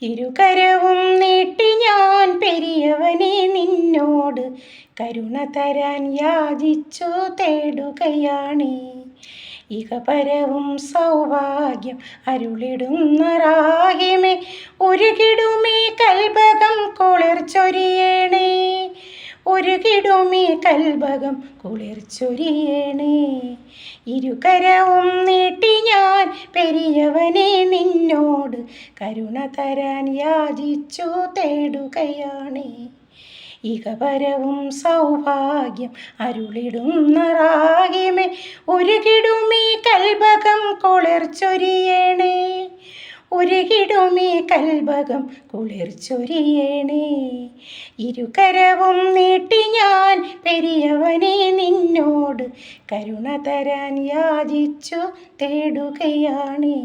ഇരുകരവും നീട്ടി ഞാൻ പെരിയവനെ നിന്നോട് കരുണ തരാൻ യാചിച്ചു തേടുകയാണ്. ഇഹപരവും സൗഭാഗ്യം അരുളിടുന്ന റാഹിമേ, ഉരുകിടുമേ കൽബകം കുളിർച്ചൊരിയണേ, ഉരുകിടുമേ കൽബകം കുളിർച്ചൊരിയണേ. ഇരുകരവും നീട്ടി ഞാൻ പെരിയവനെ നിന്നോട് കരുണ തരാൻ യാചിച്ചു തേടുകയാണ്. ഇഹപരവും സൗഭാഗ്യം അരുളിടുന്ന റാഹിമേ, ഉരുകിടുമേ കൽബകം കുളിർച്ചൊരിയണേ, ഉരുകിടുമേ കൽബകം കുളിർച്ചൊരിയണേ. ഇരുകരവും നീട്ടി ഞാൻ പെരിയവനെ നിന്നോട് കരുണ തരാൻ യാചിച്ചു തേടുകയാണ്.